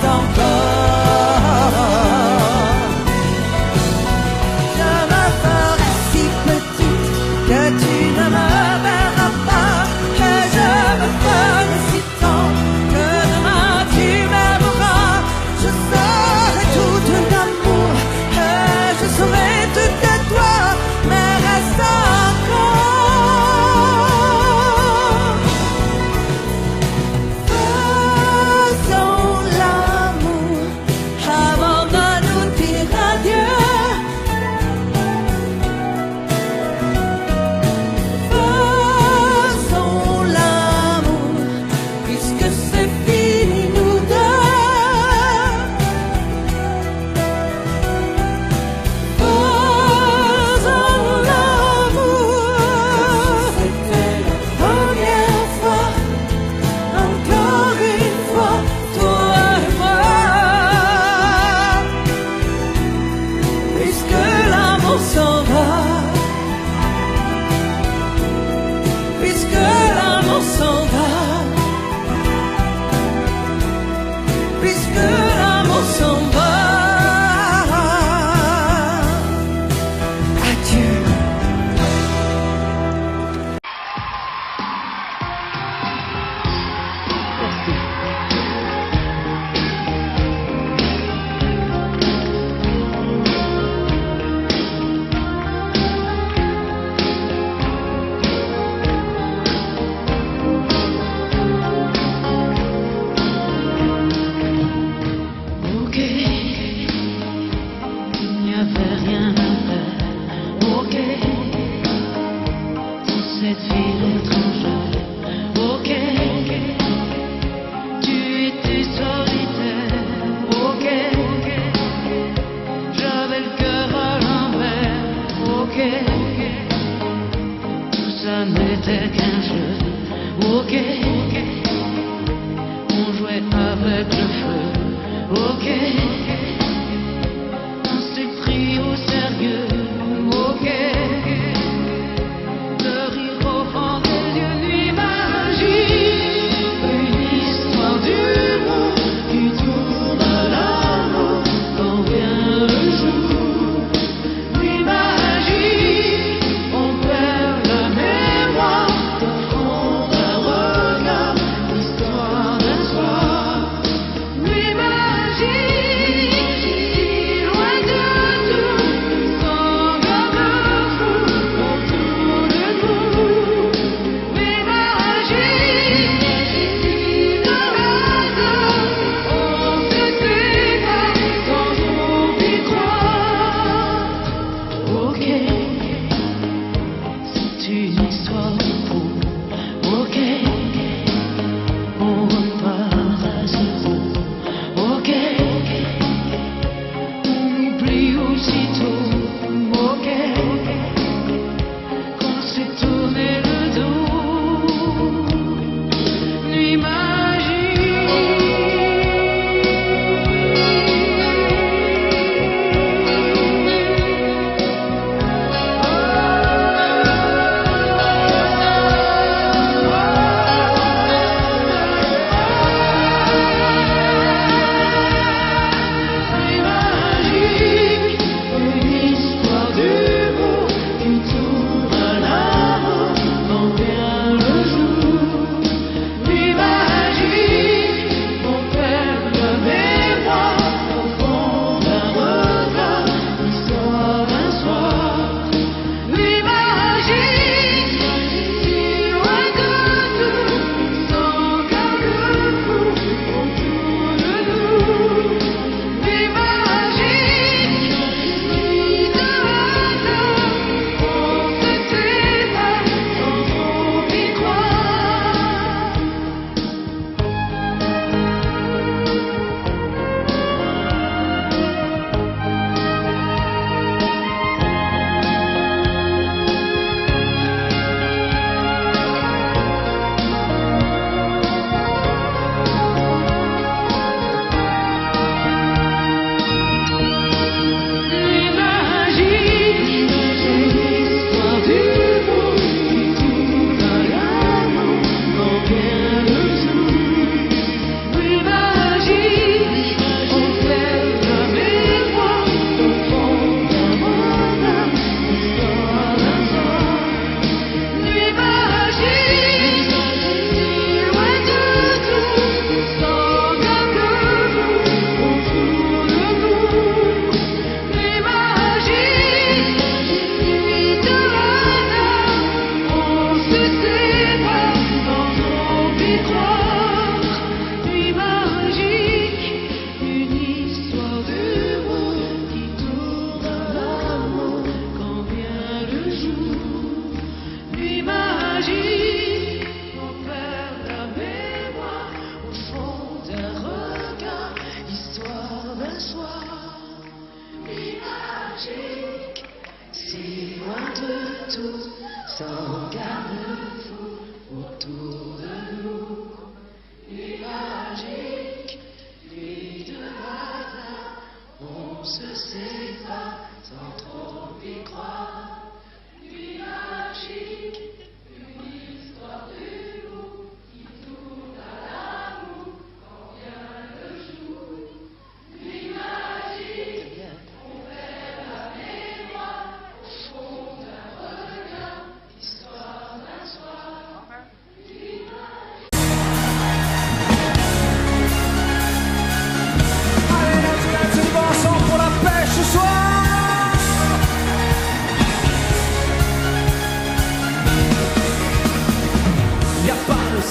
reste encore. Je me ferai si petite que tu ne me verras pas, et je me ferai si tendre que demain tu m'aimeras. Je serai tout d'amour et je serai tout de toi, mais reste encore. Faisons l'amour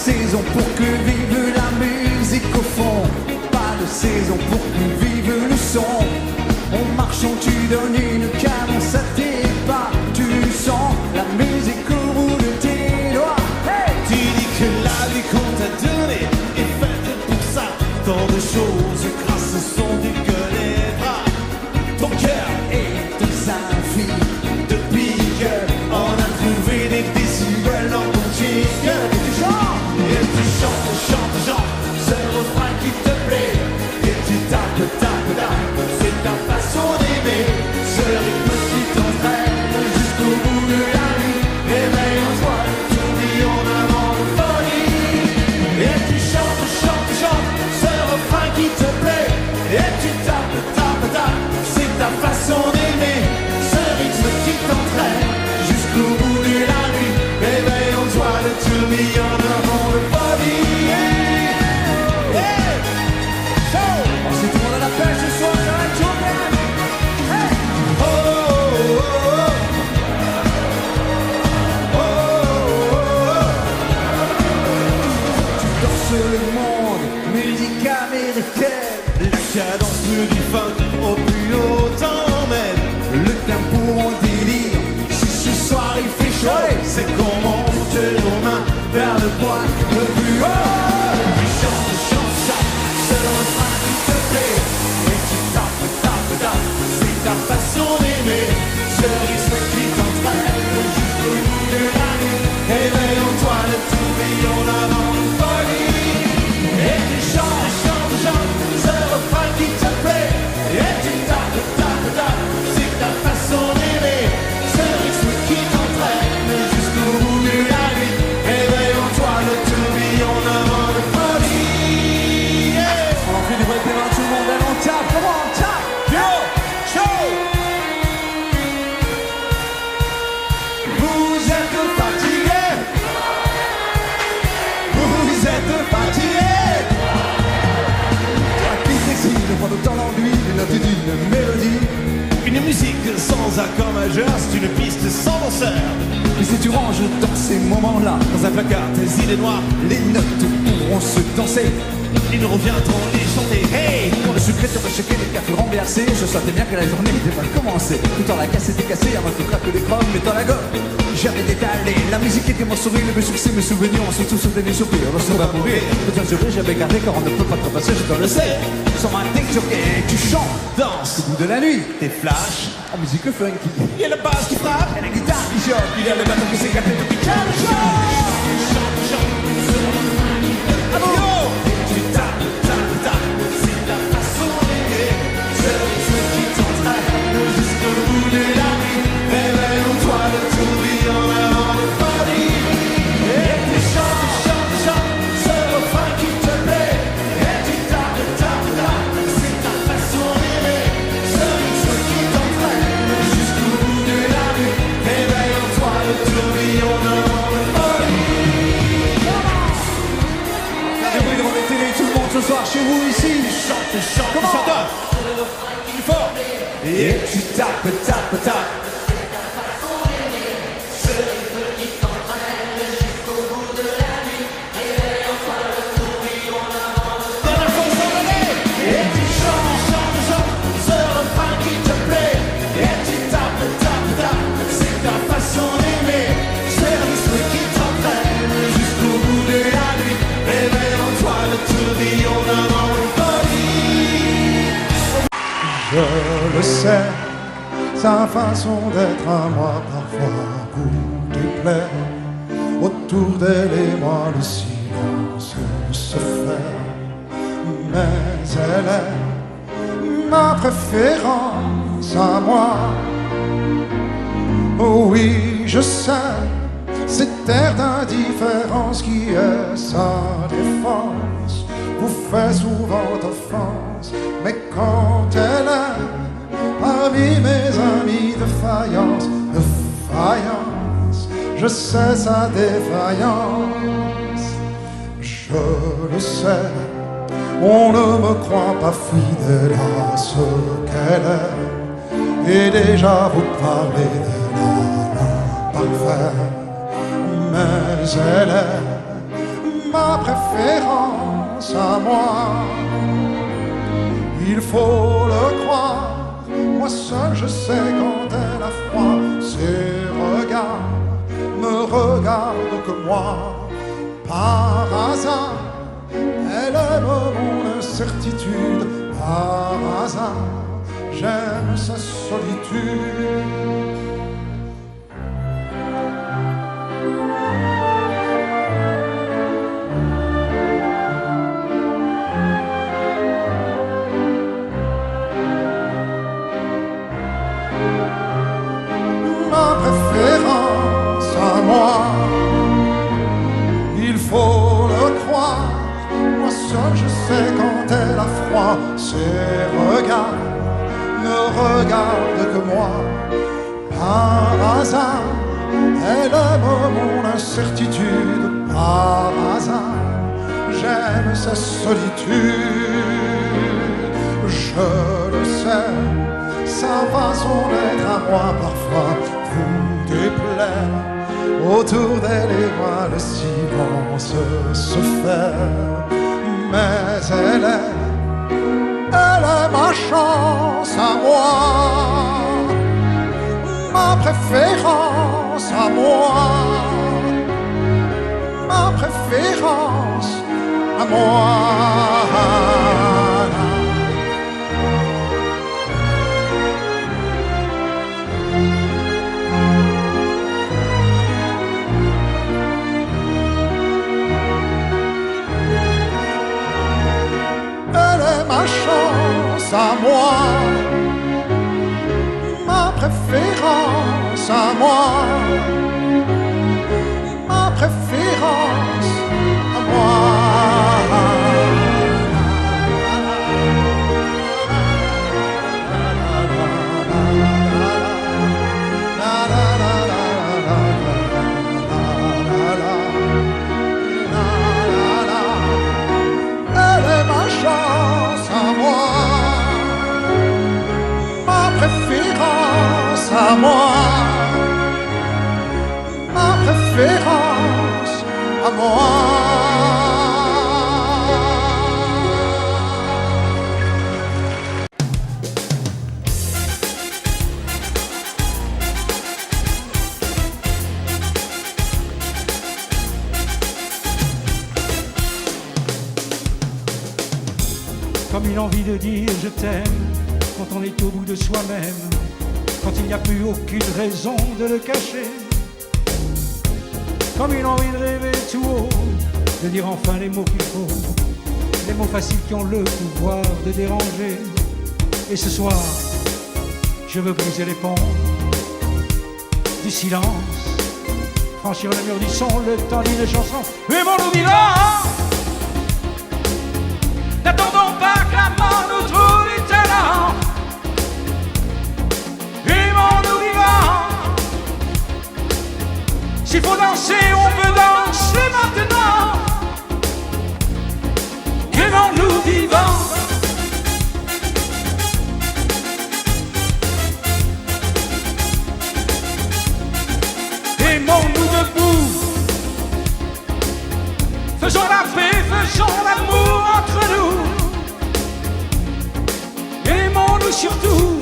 saison pour que vive la musique au fond. Pas de saison pour que vive le son. En marchant tu donnes une cadence à tes pas. Tu sens la musique au bout de tes doigts. Hey! Tu dis que la vie qu'on t'a donnée est faite pour ça. Tant de choses grâce au son du gueule et bras. Ton cœur Et tes infinis de pique, on a trouvé des décibels dans ton chic. et tu chantes. Et tu chantes, chantes, chantes, c'est le refrain qui te plaît. Et tu tapes, tapes, tapes, c'est ta façon d'aimer. Ce rythme qui t'entraîne jusqu'au bout de la nuit. Éveille en toi le tourbillon d'avant de folie. Et tu chantes, chantes, chantes, c'est le refrain qui te plaît. Et tu tapes, tapes, tapes, c'est ta façon d'aimer. Ce rythme qui t'entraîne jusqu'au bout de la nuit. Éveille en toi le tourbillon d'avant de folie. Oh, si tout le monde a la pêche ce soir, ça va être chaud, man. Hey! Oh, oh, oh, oh, oh, oh. Tu danses le monde, musique américaine. La cadence du funk au plus haut t'emmène. Le tempo en délire. Si ce soir il fait chaud, C'est qu'on monte nos mains vers le point le plus haut. Tu chantes, chantes, chantes, c'est le refrain qui te plaît. Et tu tapes, tapes, tapes, c'est ta façon d'aimer. Ce rythme qui t'entraîne jusqu'au bout de la nuit. Éveille en toi le tourbillon d'avant de folie. Et tu chantes, chantes, chantes, c'est le refrain qui te plaît. Et tu tapes, tapes, tapes, c'est ta façon d'aimer. Ce rythme qui t'entraîne jusqu'au bout de la nuit. Éveille en toi le tourbillon d'avant de folie. Yeah. on en fait du vrai périn, tout le monde, allez, on tape, comment on tape? Yo, show. Vous êtes fatigués. Vous êtes fatigués. La piste sexy, le point de temps d'enduit, les notes d'une mélodie. Une musique sans accord majeur, c'est une piste sans danseur. Mais si tu ranges dans ces moments-là, Dans un placard, tes idées noires, les notes pourront se danser. ils reviendront les chanter. Hey! Pour le secret de rechecker les cafés renversés, je sentais bien que la journée n'était pas commencée. Tout en la casse était cassée, avant tout craque des chromes, mais dans la gomme. J'avais détalé, la musique était mon sourire, mes succès, mes souvenirs, on se tous sauté des soupirs, on se va mourir. Peut-être jurer, j'avais gardé car on ne peut pas te passer, je te le sais. Sans ma tête, tu chantes, Danse, au bout de la nuit, tes flashs, en musique funky. il y a la basse qui frappe, Et la guitare qui choque, il y a le bateau qui s'écarte et tout qui chante, chante, chante. Yo! Tu tapes, tapes, tapes, c'est ta façon d'aimer. Ce rythme qui t'entraîne jusqu'au bout de la nuit. Réveille en toi le tourbillon d'avant de folie. Et tu chantes, chantes, chantes, ce refrain qui te plaît. Et tu tapes, tapes, tapes, c'est ta façon d'aimer. Ce rythme qui t'entraîne jusqu'au bout de la nuit. Réveille en toi le tourbillon d'avant de folie. Des bruits de la télé, tout le monde ce soir chez vous ici. Chante, chante, Comment? chante. Plus fort. Et tu tapes, tapes, tapes. Dernière fois sans donner. Et tu chantes, chantes, chantes, ce refrain qui te plaît. Et tu tapes, tapes, tapes, c'est ta façon d'aimer. Ce rythme qui t'entraîne jusqu'au bout de la nuit. Réveille en toi le tourbillon d'avant de folie. Je le sais, sa façon d'être à moi parfois vous déplaît. Autour d'elle et moi le silence se fait. Mais elle est ma préférence à moi. Oh oui, je sais, cet air d'indifférence qui est sa défense vous fait souvent offense. Mais quand elle est parmi mes amis de faïence, je sais sa défaillance. Je le sais, on ne me croit pas fidèle à ce qu'elle est. Et déjà vous parlez de l'imparfait. Mais elle est ma préférence à moi. Il faut le croire, moi seul je sais quand elle a froid. Ses regards me regardent que moi. Par hasard, elle aime mon incertitude. Par hasard, j'aime sa solitude. Ma préférence à moi, il faut le croire, moi seul je sais quand elle a froid. Ses regards ne regardent que moi. Par hasard, elle aime mon incertitude. Par hasard, j'aime sa solitude. Je le sais, sa façon d'être à moi parfois vous déplaire. Autour d'elle et moi le silence se fait. Mais elle est ma chance à moi, ma préférence à moi, ma préférence à moi. Ma chance à moi, ma préférence à moi, ma préférence à moi. Elle est ma chance à moi, ma préférence à moi, ma préférence à moi. Comme une envie de dire je t'aime quand on est au bout de soi-même, quand il n'y a plus aucune raison de le cacher. Comme une envie de rêver tout haut, de dire enfin les mots qu'il faut, les mots faciles qui ont le pouvoir de déranger. Et ce soir, je veux briser les ponts du silence, franchir le mur du son, le temps d'une chanson. Aimons-nous vivants, n'attendons pas que la mort nous trouve du talent. Aimons-nous vivants, s'il faut danser, on peut danser maintenant. Aimons-nous vivants, aimons-nous debout, faisons la paix, faisons l'amour entre nous. Aimons-nous surtout,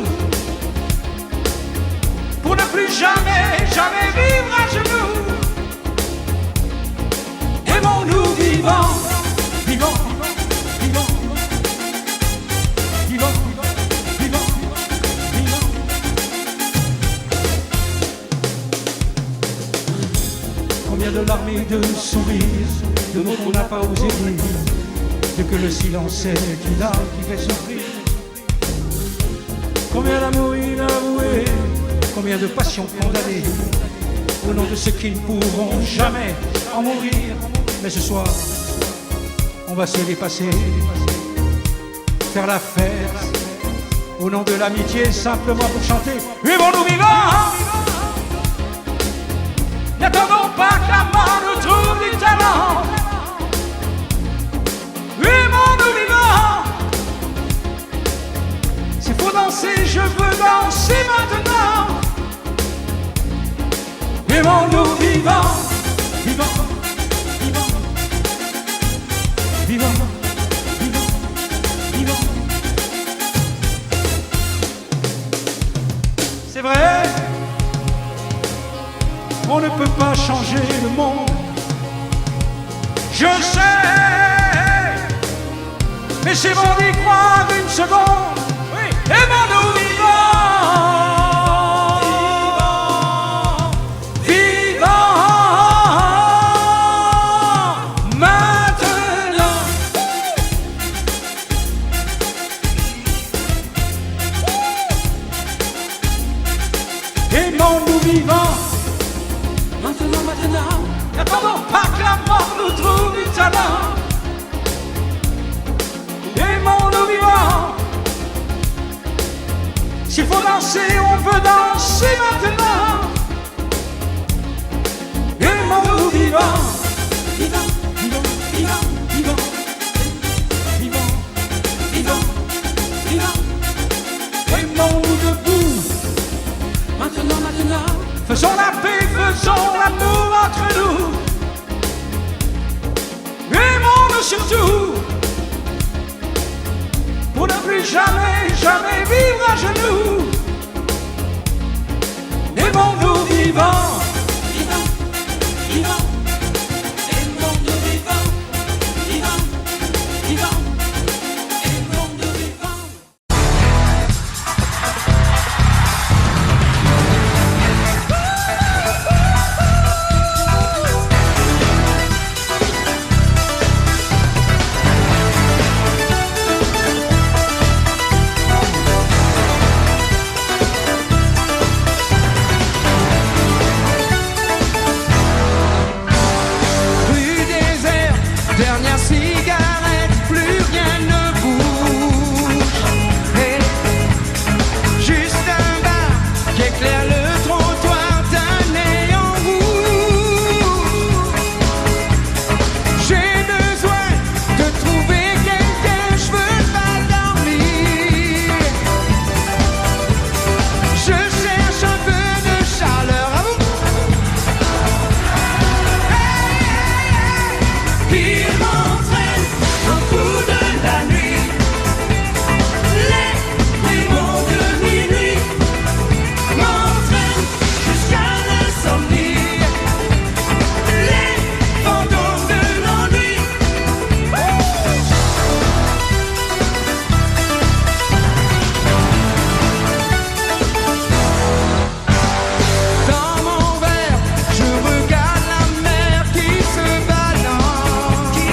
pour ne plus jamais, jamais vivre à genoux. Aimons-nous vivants, vivants, vivants, vivants, vivants, vivants. Combien de larmes et de sourires, de mots qu'on n'a pas osé dire, de que le silence est une âme qui fait souffrir. Combien d'amour inavoué, combien de passions condamnées, au nom de ceux qui ne pourront jamais en mourir. Mais ce soir, on va se dépasser, faire la fête, au nom de l'amitié, simplement pour chanter. Aimons-nous vivants, n'attendons pas que la mort nous trouve du talent. Aimons-nous vivants, s'il faut danser, je veux danser maintenant. Aimons-nous vivants, vivants, vivants, changer le monde. Je sais, mais c'est bon d'y croire une seconde. Oui. Aimons-nous vivants, vivants, maintenant. Aimons-nous vivants, maintenant, maintenant. N'attendons pas que la mort nous trouve du talent. Aimons-nous vivants. S'il faut danser, on peut danser maintenant. Aimons-nous vivants. Vivants, vivants, vivants, vivants. Vivants, vivants, vivants. Aimons-nous debout. Maintenant, maintenant. Faisons la paix, faisons l'amour entre nous. Aimons-nous surtout, pour ne plus jamais, jamais vivre à genoux. Aimons-nous vivants, vivants, vivants. Aimons-nous vivants, vivants, vivants. Aimons-nous vivants. Dernière cigarette, plus rien ne bouge. Et juste un bar qui éclaire le trottoir d'un néon rouge. J'ai besoin de trouver quelqu'un, je veux pas dormir. Je cherche un peu de chaleur à vous. Il m'entraîne au bout de la nuit. Les démons de minuit m'entraînent jusqu'à l'insomnie. Les fantômes de l'ennui. Dans mon verre, je regarde la mer qui se balance.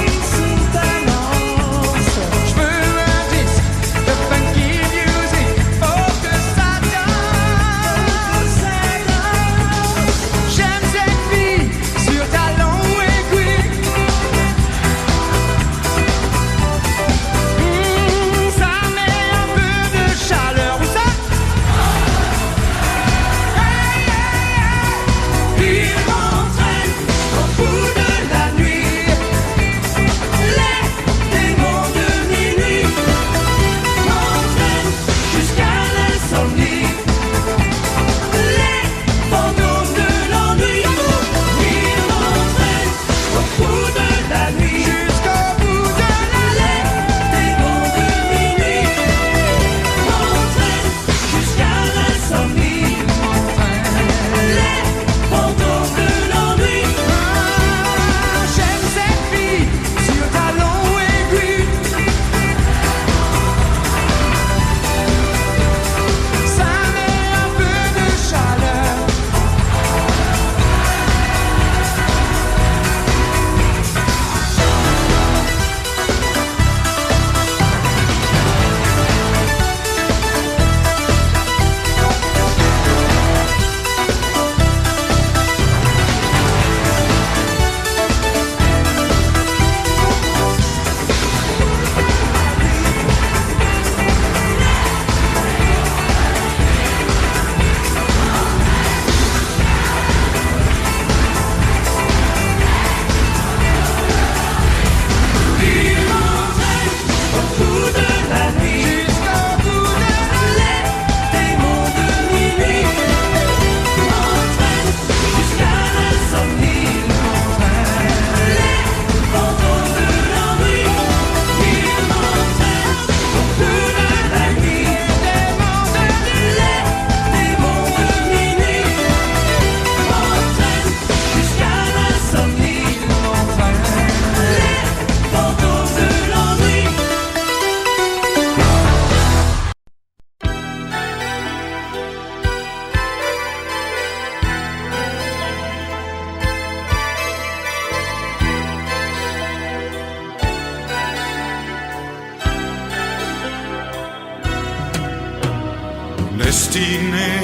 destinée.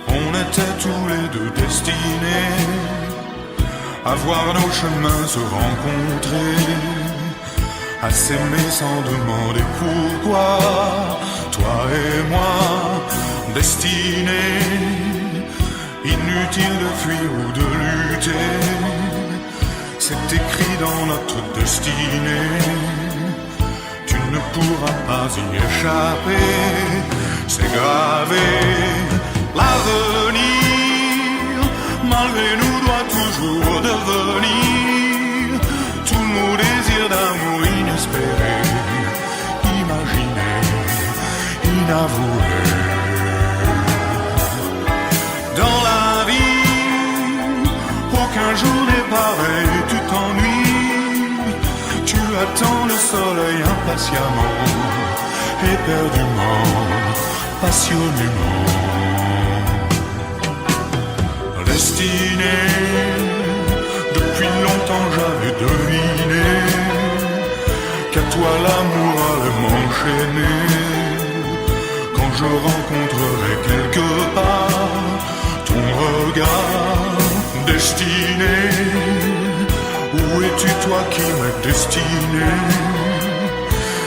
On était tous les deux destinés à voir nos chemins se rencontrer, à s'aimer sans demander pourquoi. Toi et moi, destinés, inutile de fuir ou de lutter, c'est écrit dans notre destinée. Tu ne pourras pas y échapper, c'est gravé. L'avenir, malgré nous, doit toujours devenir tous nos désirs d'amour inespérés, imaginés, inavoués. Dans la vie, aucun jour n'est pareil, tu t'ennuies, tu attends le soleil impatiemment, éperdument, passionnément. Destinée, depuis longtemps j'avais deviné qu'à toi l'amour allait m'enchaîner. Quand je rencontrerai quelque part ton regard destiné, où es-tu toi qui m'es destiné?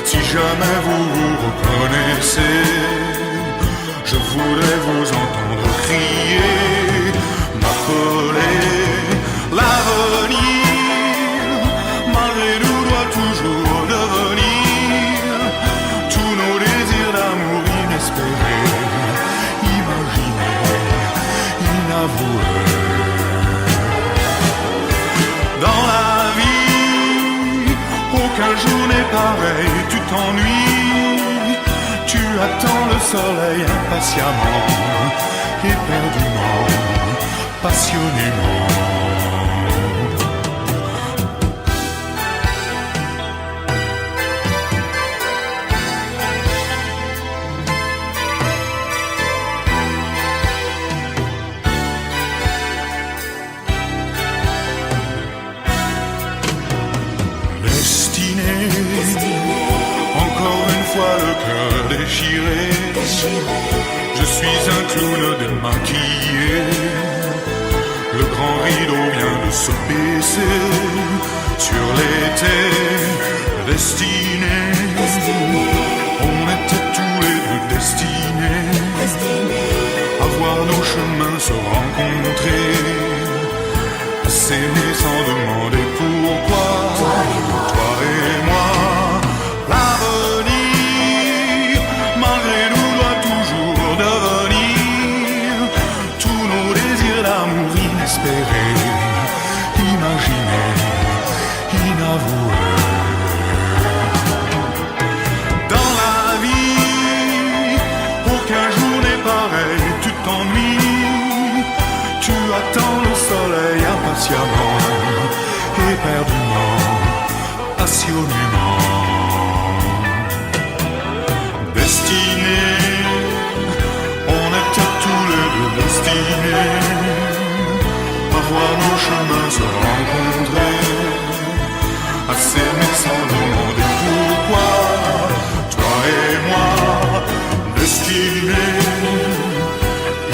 Si jamais vous vous reconnaissez, je voudrais vous entendre crier, m'appeler. L'avenir, malgré nous, doit toujours devenir tous nos désirs d'amour inespérés, imaginés, inavoués. Dans la vie, aucun jour n'est pareil, tu t'ennuies, tu attends le soleil impatiemment, éperdument, passionnément. Encore une fois le cœur déchiré, je suis un clown démaquillé. Le grand rideau vient de se baisser sur l'été destiné. On était tous les deux destinés à voir nos chemins se rencontrer, à s'aimer sans demander pourquoi. Toi et moi, l'avenir, malgré nous, doit toujours devenir tous nos désirs d'amour inespérés, imaginés, inavoués. Dans la vie, aucun jour n'est pareil, tu t'ennuies, tu attends le soleil impatiemment, éperdument, passionnément. Destinés, on était tous les deux destinés à voir nos chemins se rencontrer, à s'aimer sans demander pourquoi. Toi et moi, destinés,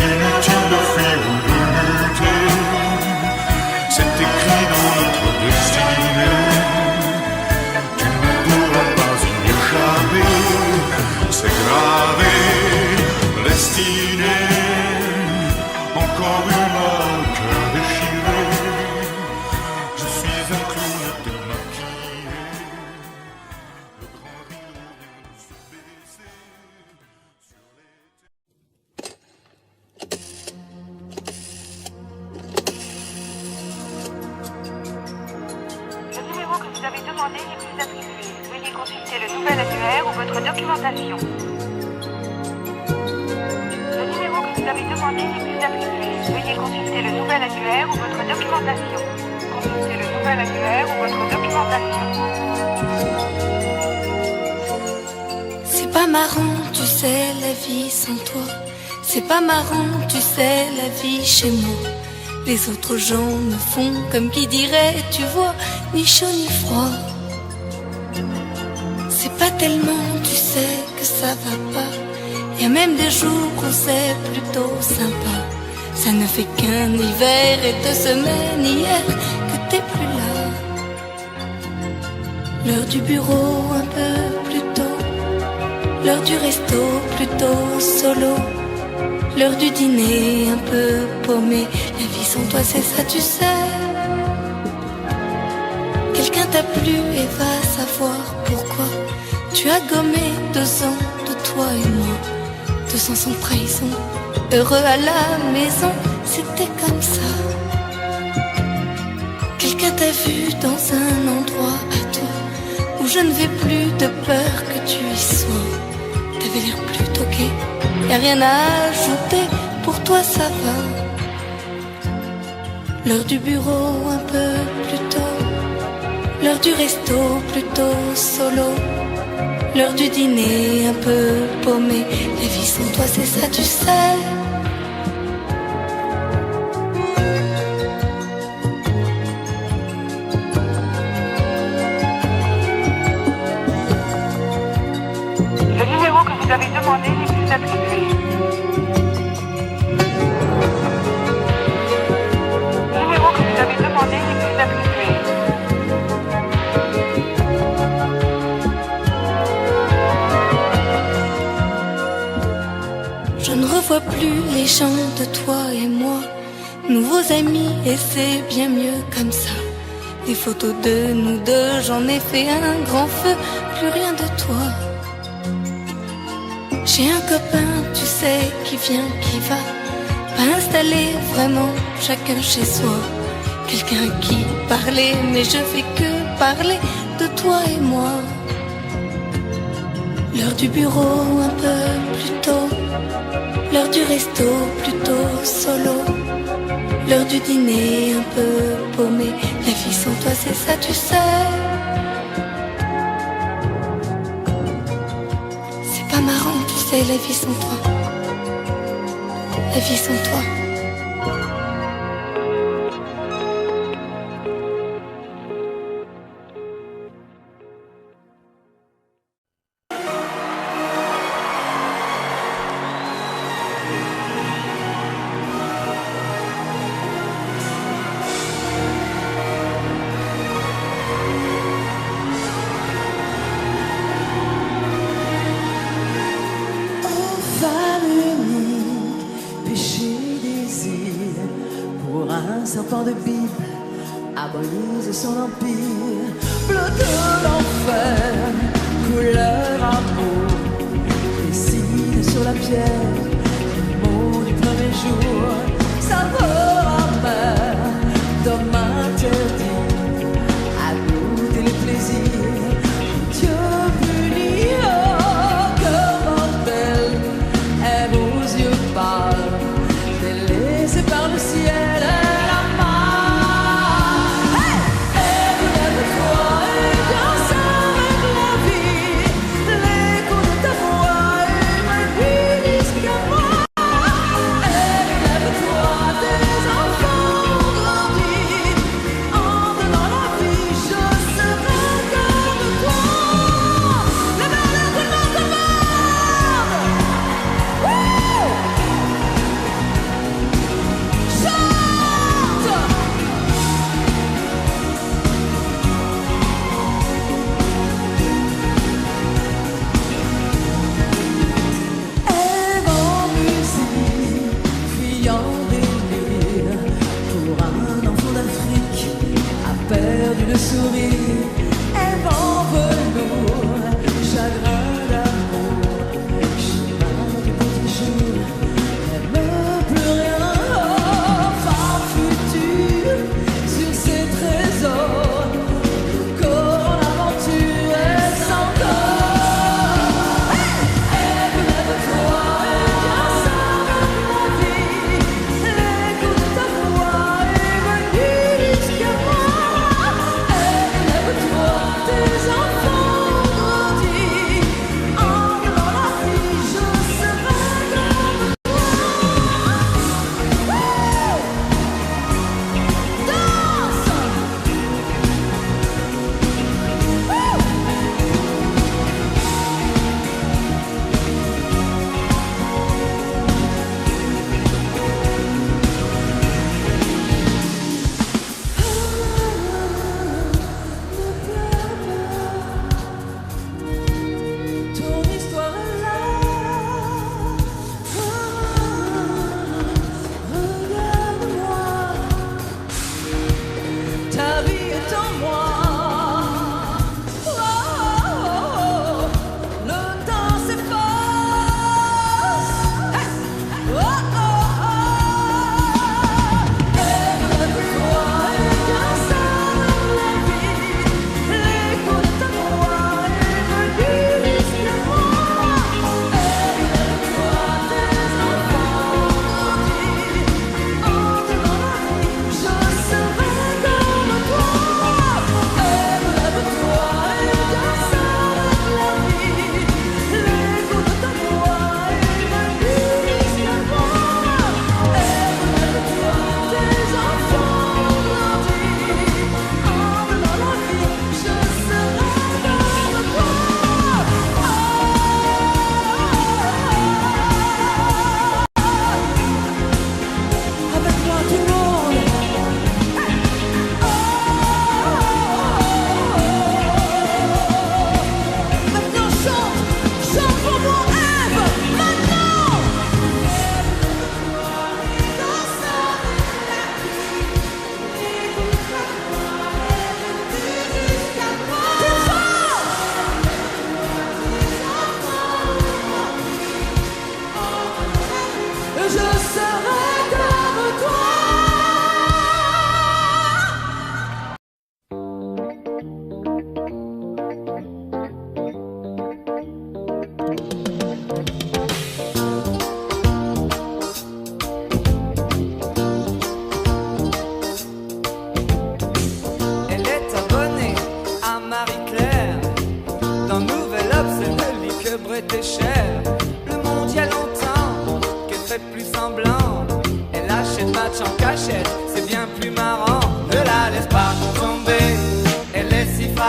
inutile de fuir ou de lutter, c'est écrit dans notre destinée. C'est gravé, destiné, encore une fois le cœur déchiré. Je suis un clown démaquillé. Le grand rideau vient de se baisser sur Le numéro que vous avez demandé n'est plus attribué. Veuillez consulter le nouvel annuaire ou votre documentation. Le numéro que vous avez demandé n'est plus attribué. Veuillez consulter le nouvel annuaire ou votre documentation. Consultez le nouvel annuaire ou votre documentation. C'est pas marrant, tu sais, la vie sans toi. C'est pas marrant, tu sais, la vie chez moi. Les autres gens me font comme qui dirait, tu vois, ni chaud ni froid. C'est pas tellement, tu sais, que ça va pas. Y a même des jours où c'est plutôt sympa. Ça ne fait qu'un hiver et 2 semaines hier que t'es plus là. L'heure du bureau un peu plus tôt, l'heure du resto plutôt solo, l'heure du dîner un peu paumé. La vie sans toi c'est ça tu sais. Quelqu'un t'a plu et va savoir pourquoi. Tu as gommé 2 ans de toi et moi. 2 ans sans trahison, heureux à la maison, c'était comme ça. Quelqu'un t'a vu dans un endroit à toi où je ne vais plus de peur que tu y sois. T'avais l'air plutôt gai, y'a rien à ajouter, pour toi ça va. L'heure du bureau un peu plus tôt, l'heure du resto plutôt solo, l'heure du dîner un peu paumé. La vie sans toi c'est ça tu sais. Le numéro que vous avez demandé n'est plus attribué. Le numéro que vous avez demandé n'est plus attribué. Je ne revois plus les gens de toi et moi, nouveaux amis et c'est bien mieux comme ça. Des photos de nous deux, j'en ai fait un grand feu, plus rien de toi. J'ai un copain, tu sais, qui vient, qui va, pas installé vraiment, chacun chez soi. Quelqu'un à qui parler, mais je fais que parler de toi et moi. L'heure du bureau un peu plus tôt, l'heure du resto plutôt solo, l'heure du dîner un peu paumé. La vie sans toi c'est ça tu sais. C'est pas marrant tu sais la vie sans toi. La vie sans toi. Serpent de Bible a brisé son empire. Bleu de l'enfer, couleur amour, dessine sur la pierre les mots du premier jour. Saveur amère, d'homme interdit à goûter les plaisirs. Dieu punit, oh, que mortel aime aux yeux pâles, délaissé par le ciel. Tes enfants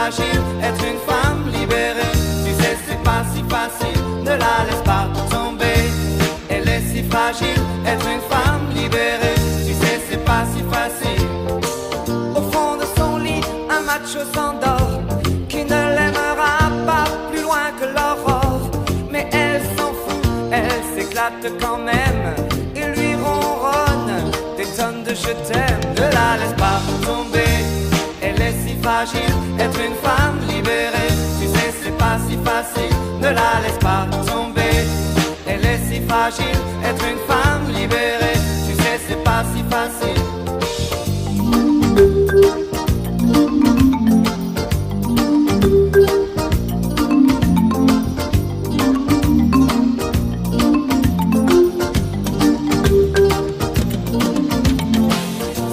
fragile, être une femme libérée. Tu sais, c'est pas si facile, ne la laisse pas tomber. Elle est si fragile, être une femme libérée. Tu sais, c'est pas si facile. Au fond de son lit, un macho s'endort, qui ne l'aimera pas plus loin que l'aurore. Mais elle s'en fout, elle s'éclate quand même. Il lui ronronne des tonnes de je t'aime. Ne la laisse pas tomber, elle est si fragile, être une femme libérée. Tu sais, c'est pas si facile, ne la laisse pas tomber. Elle est si fragile, être une femme libérée. Tu sais, c'est pas si facile.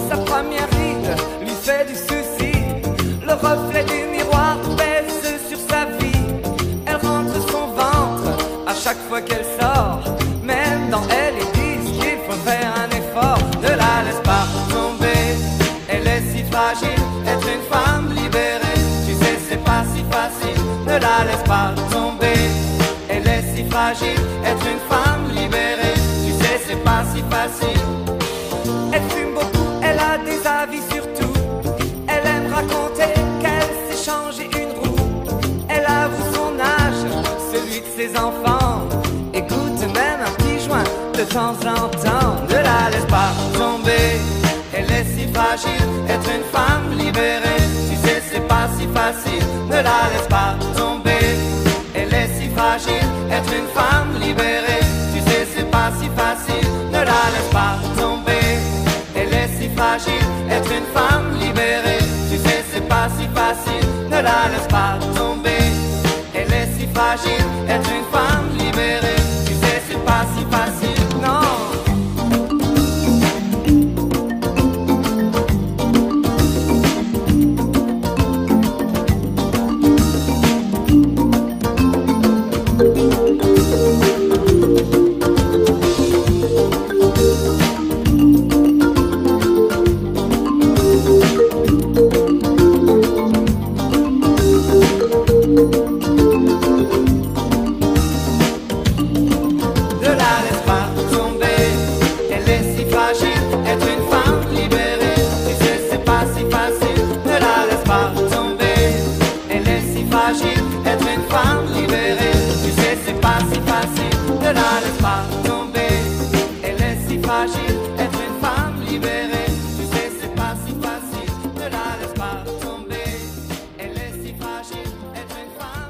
Sa première ride lui fait du souci. Le reflet du miroir pèse sur sa vie. Elle rentre son ventre à chaque fois qu'elle sort. Même dans elle, ils disent qu'il faut faire un effort. Ne la laisse pas tomber, elle est si fragile, être une femme libérée. Tu sais, c'est pas si facile, ne la laisse pas tomber. Elle est si fragile, être une femme libérée. Tu sais, c'est pas si facile. Elle fume beaucoup, elle a des avis sur tout. Elle aime raconter qu'elle s'est changé une roue. Elle avoue son âge, celui de ses enfants. Écoute même un petit joint de temps en temps. Ne la laisse pas tomber, elle est si fragile, être une femme libérée. Tu sais, c'est pas si facile, ne la laisse pas tomber. Elle est si fragile, être une femme libérée. Tu sais, c'est pas si facile, ne la laisse pas tomber. Elle est si fragile, être une femme libérée. Tu sais, c'est pas si facile, ne la laisse pas tomber. Elle est si fragile, être une femme libérée. Tu sais, c'est pas si facile, non. Ne la laisse pas tomber, elle est si fragile, être une femme libérée. Tu sais, c'est pas si facile, ne la laisse pas tomber. Elle est si fragile, être une femme libérée. Tu sais, c'est pas si facile, ne la laisse pas tomber. Elle est si fragile, être une femme libérée. Tu sais, c'est pas si facile, ne la laisse pas tomber. Elle est si fragile, être une femme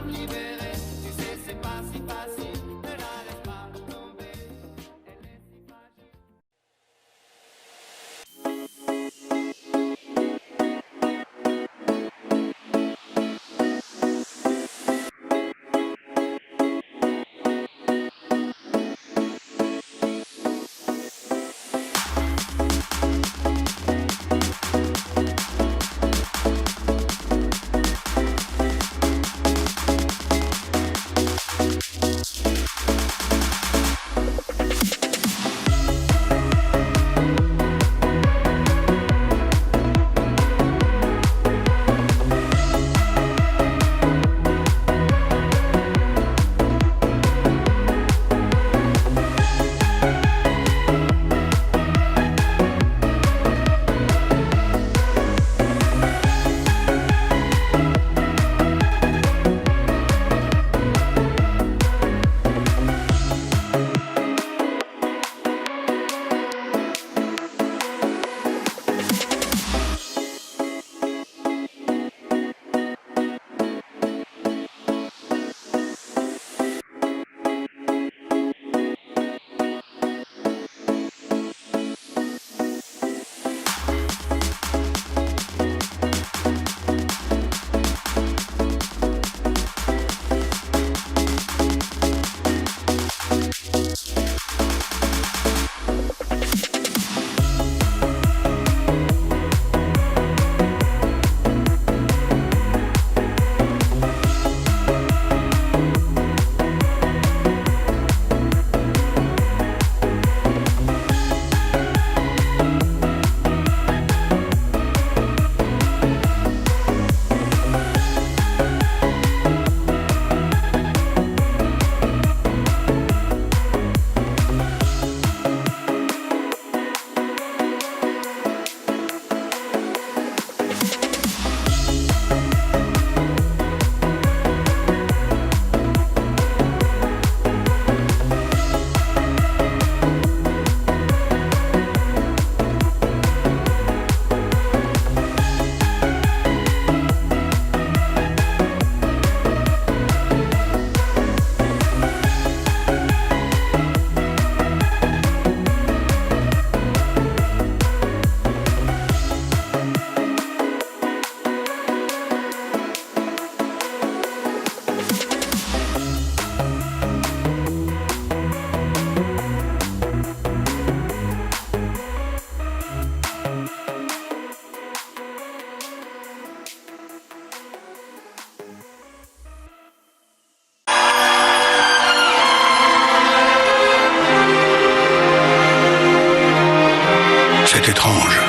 étrange.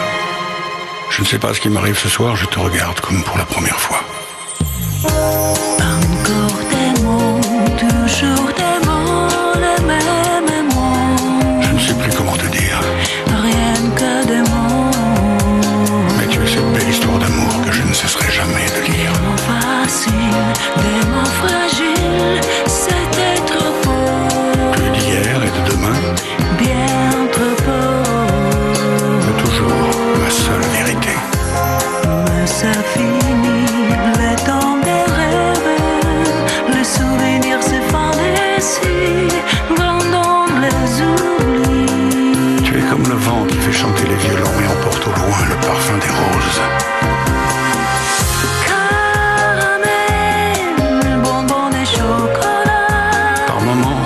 Je ne sais pas ce qui m'arrive ce soir, je te regarde comme pour la première fois. Encore des mots, toujours des mots, les mêmes mots. Je ne sais plus comment te dire. Rien que des mots. Mais tu es cette belle histoire d'amour que je ne cesserai jamais de lire. Des mots faciles, des mots fragiles, c'était trop beau. Plus d'hier et de demain, Bien trop beau. mais toujours ma seule vérité. Mais ça finit, le temps des rêves, les souvenirs se fantasient, vont dans les oublis. Tu es comme le vent qui fait chanter les violons et emporte au loin le parfum des roses. Caramel, bonbons et chocolat. Par moments,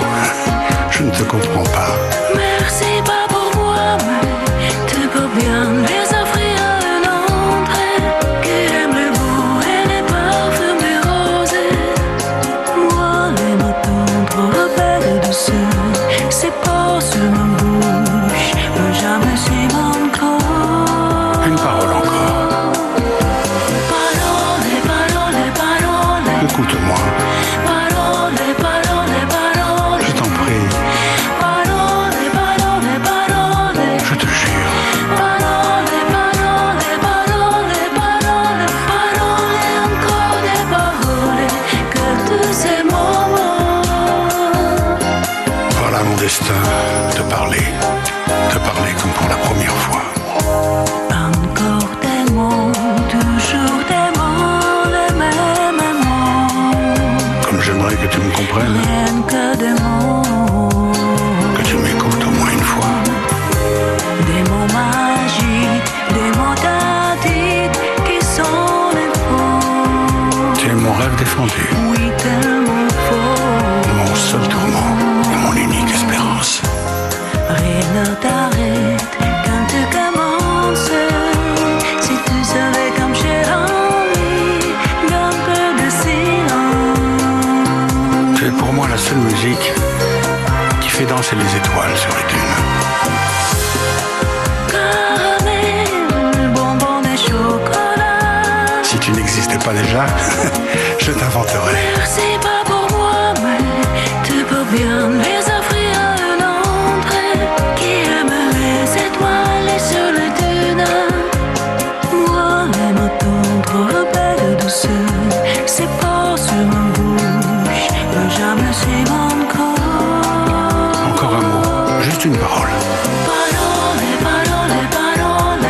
je ne te comprends pas. Merci pas pour moi, mais tu peux bien les offrir à un autre qui aime le goût et les parfums des roses. Moi, les mots tendres rappellent de douceur, c'est pas sur ma bouche, mais jamais sur mon corps. Une parole encore. Parole, parole, parole. Écoute-moi, Parole, parole, parole. je t'en prie, Parole, parole, parole. je te jure. Parole, parole, parole, parole. Parole et encore des paroles. Que tous ces moments. Voilà mon destin, te parler comme pour la première fois. Encore des mots, toujours des mots, les mêmes mots. Comme j'aimerais que tu me comprennes, Rien que des mots. que tu m'écoutes au moins une fois. Des mots magiques, des mots tactiques qui sont les faux. Tu es mon rêve défendu, Oui, tellement faux. mon seul tourment et mon unique espérance. Rien ne t'arrête quand tu commences. Si tu savais comme j'ai envie d'un peu de silence. Tu es pour moi la seule musique qui fait danser les étoiles sur les dunes. Caramel, bonbons et chocolat. Si tu n'existais pas déjà, je t'inventerai. Merci pas pour moi, mais tu peux bien les offrir à un autre qui aime les étoiles sur les dunes. Moi, les mots tendres rappellent douceur, c'est pas sur ma bouche, mais jamais sur mon corps. Encore un mot, juste une parole. Parole, parole, parole.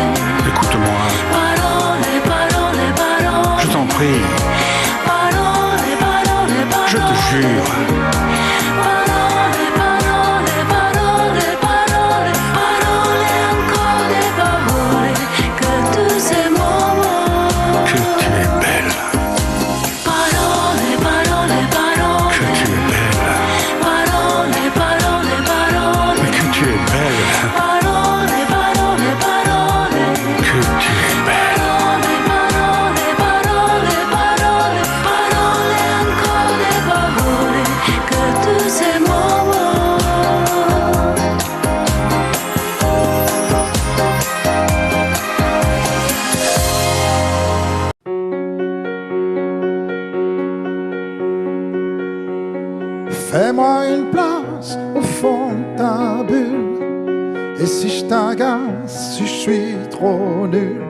Écoute-moi, Parole, parole, parole. je t'en prie, Parole, parole, parole. je te jure. Parole, parole, parole, parole. Parole et encore des paroles. Que tous ces moments. Que tu es belle, Parole, parole, parole. que tu es belle, Parole, parole, parole. mais que tu es belle, Parole, parole, parole. que tu es belle. Parole, parole, parole, parole. Parole et encore des paroles. Que tous ces moments. Fais-moi une place au fond de ta bulle. Et si je t'agace, si je suis trop nul,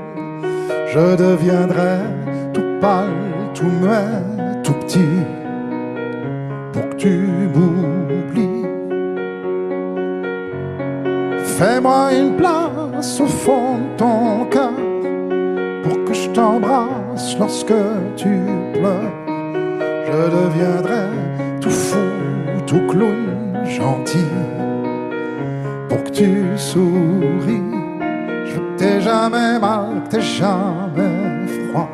je deviendrai tout pâle, tout muet, tout petit, pour que tu m'oublies. Fais-moi une place au fond de ton cœur, pour que je t'embrasse lorsque tu pleures. Je deviendrai tout fou, tout clown, gentil, pour que tu souris. Je veux que t'aies jamais mal, que t'aies jamais froid.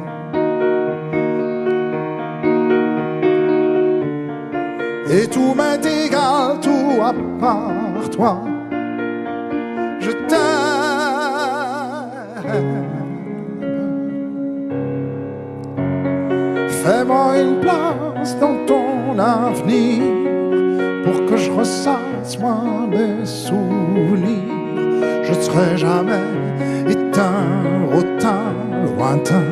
Et tout m'est égal, tout à part toi. Je t'aime. Fais-moi une place dans ton avenir, pour que je ressasse moi mes souvenirs. je serai jamais éteint au teint lointain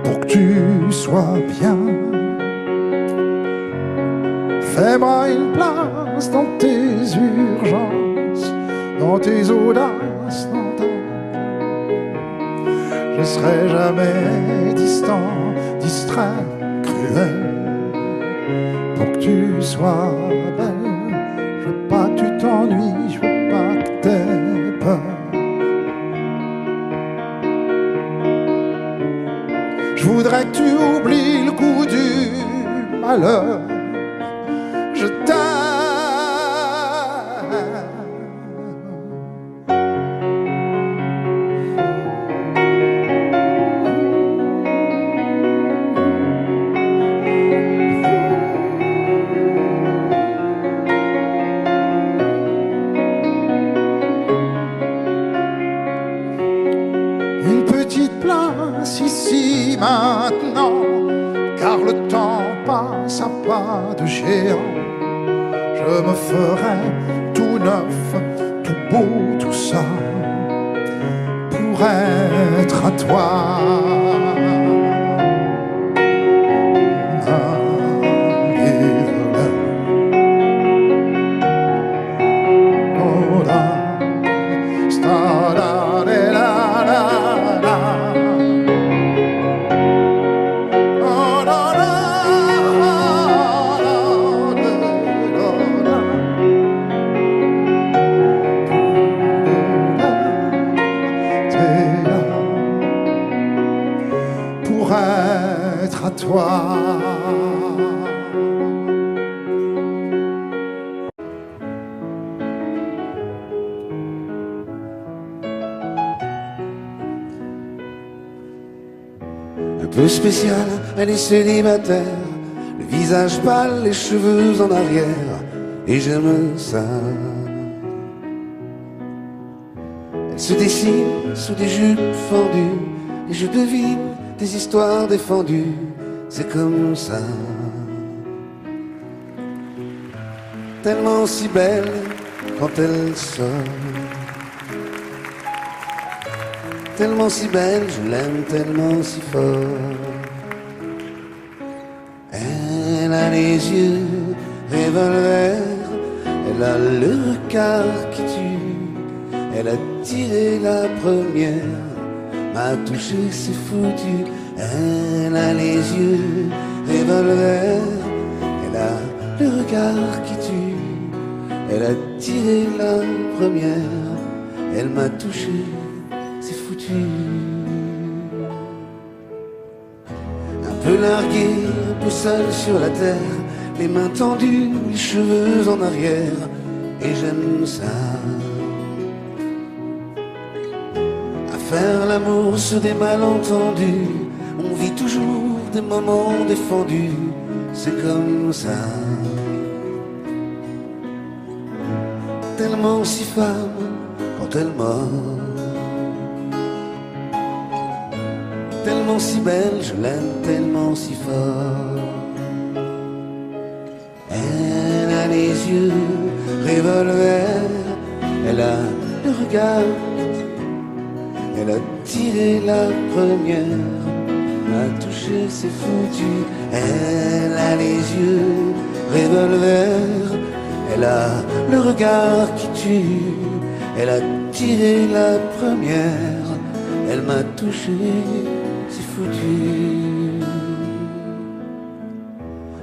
pour que tu sois bien. Fais-moi une place dans tes urgences, dans tes audaces, dans ta... Je serai jamais distant, distrait, cruel pour que tu sois belle. Je veux pas que tu t'ennuies, je veux pas que t'aies peur. Je voudrais que tu oublies le goût du malheur. Je t'aime. Une petite place ici maintenant, car le temps passe à pas de géant. Je me ferai tout neuf, tout beau, tout ça, pour être à toi. Pour être à toi. Un peu spéciale, elle est célibataire, le visage pâle, les cheveux en arrière, et j'aime ça. Elle se dessine sous des jupes fendues, et je devine des histoires défendues, c'est comme ça. Tellement si belle quand elle sort, tellement si belle, je l'aime tellement si fort. Elle a les yeux revolver, elle a le regard qui tue, elle a tiré la première, m'a touché, c'est foutu. Elle a les yeux revolver, elle a le regard qui tue, elle a tiré la première, elle m'a touché, c'est foutu. Un peu largué, un peu seul sur la terre, les mains tendues, les cheveux en arrière, et j'aime ça. Faire l'amour sur des malentendus, on vit toujours des moments défendus, c'est comme ça. Tellement si femme quand elle mord, tellement si belle, je l'aime tellement si fort. Elle a les yeux revolver, elle a le regard, elle a tiré la première, m'a touché, c'est foutu. Elle a les yeux revolver, elle a le regard qui tue, elle a tiré la première, elle m'a touché, c'est foutu.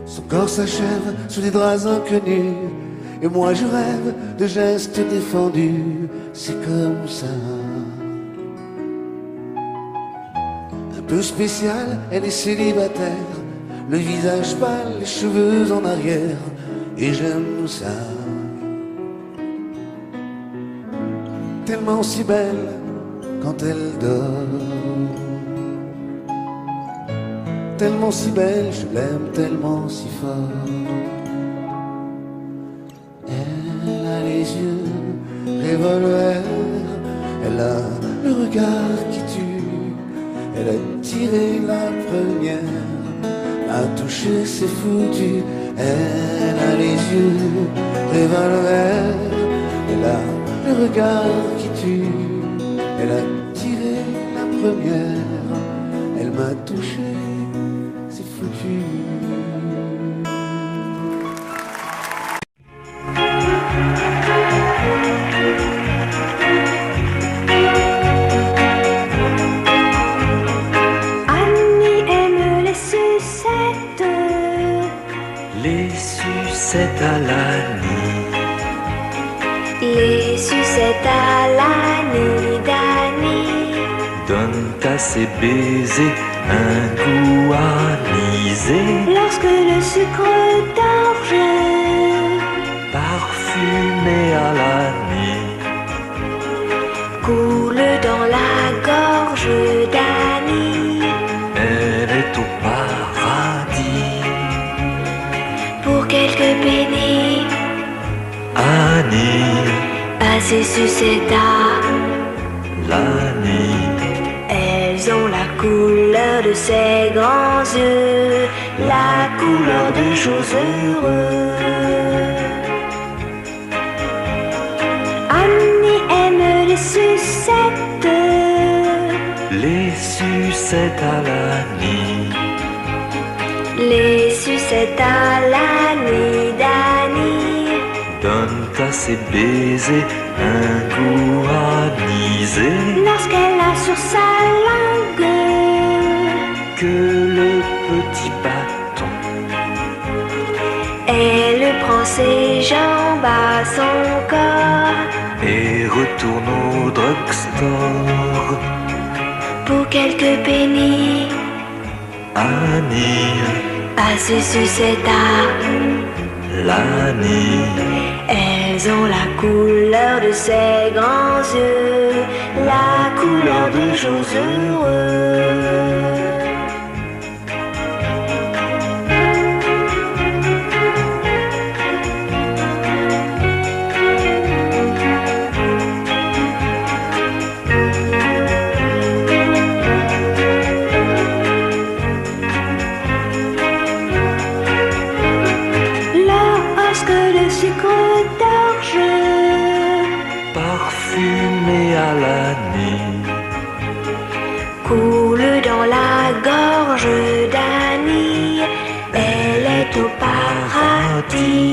Son corps s'achève sous des draps inconnus, et moi je rêve de gestes défendus, c'est comme ça. Un peu spéciale, elle est célibataire, le visage pâle, les cheveux en arrière, et j'aime ça. Tellement si belle quand elle dort, tellement si belle, je l'aime tellement si fort. Elle a les yeux revolver, elle a le regard qui tue, elle a tiré la première, m'a touché, c'est foutu. Elle a les yeux revolver, elle a le regard qui tue. Elle a tiré la première, elle m'a touché, c'est foutu. Annie aime les sucettes. Les sucettes à l'Annie. Les sucettes à l'Annie d'Annie. Donne à ses baisers un goût anisé. Lorsque le sucre d'orge Parfumé à l'Annie. coule dans la gorge d'Annie. Elle est au paradis. Pour quelques pennies, Annie, à ses sucettes à l'Annie. elles ont la couleur de ses grands yeux, la couleur de choses heureux. Annie aime les sucettes. Les sucettes à l'Annie. Les sucettes à l'Annie d'Annie. Donne à ses baisers un goût anisé. Lorsqu'elle a sur sa langue Que le petit bâton elle prend ses jambes à son corps. et retourne au drugstore. Pour quelques pennies, Annie, à ses sucettes à l'Annie. elles ont la couleur de ses grands yeux, la couleur de choses heureux. Lorsque le sucre d'orge Parfumé à l'Annie. coule dans la gorge d'Annie, elle est au paradis.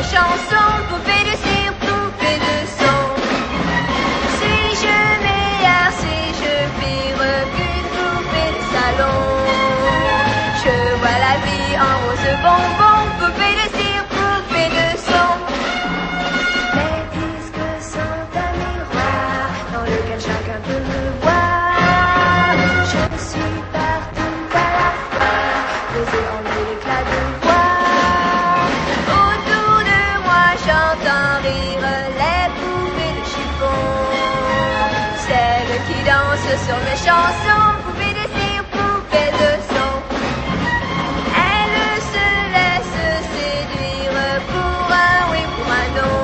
mes chansons, poupée de cire, poupée de son. Suis-je meilleure, suis-je pire qu'une poupée de salon? Je vois la vie en rose bonbon, poupée de cire, poupée de son. Les disques sont un miroir dans lequel chacun peut me voir. Je suis partout à la fois, posée en mille éclats de voix. Autour de moi j'entends rire les poupées de chiffon, celles qui dansent sur mes chansons, poupées de cire, poupées de son. Elles se laissent séduire pour un oui, pour un non.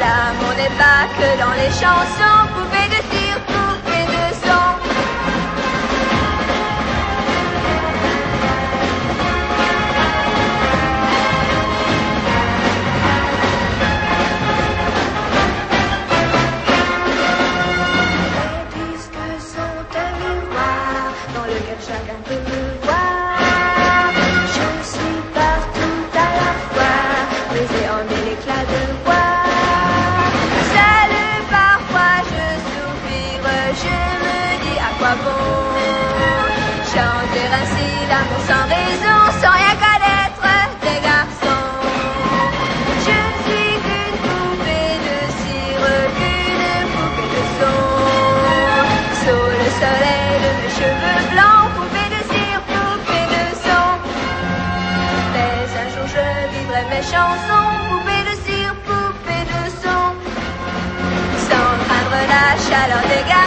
L'amour n'est pas que dans les chansons, poupées de cire, poupées de son. Les disques sont un miroir dans lequel chacun peut me voir. Je suis partout à la fois, brisée en mille éclats de voix. Seule parfois je soupire, je me dis à quoi bon chanter ainsi l'amour sans raison, sans rien connaître des garçons. Je ne suis qu'une poupée de cire, qu'une poupée de son. Sous le soleil de mes cheveux blancs, poupée de cire, poupée de son. Mais un jour je vivrai mes chansons, poupée de cire, poupée de son. Sans craindre la chaleur des gars.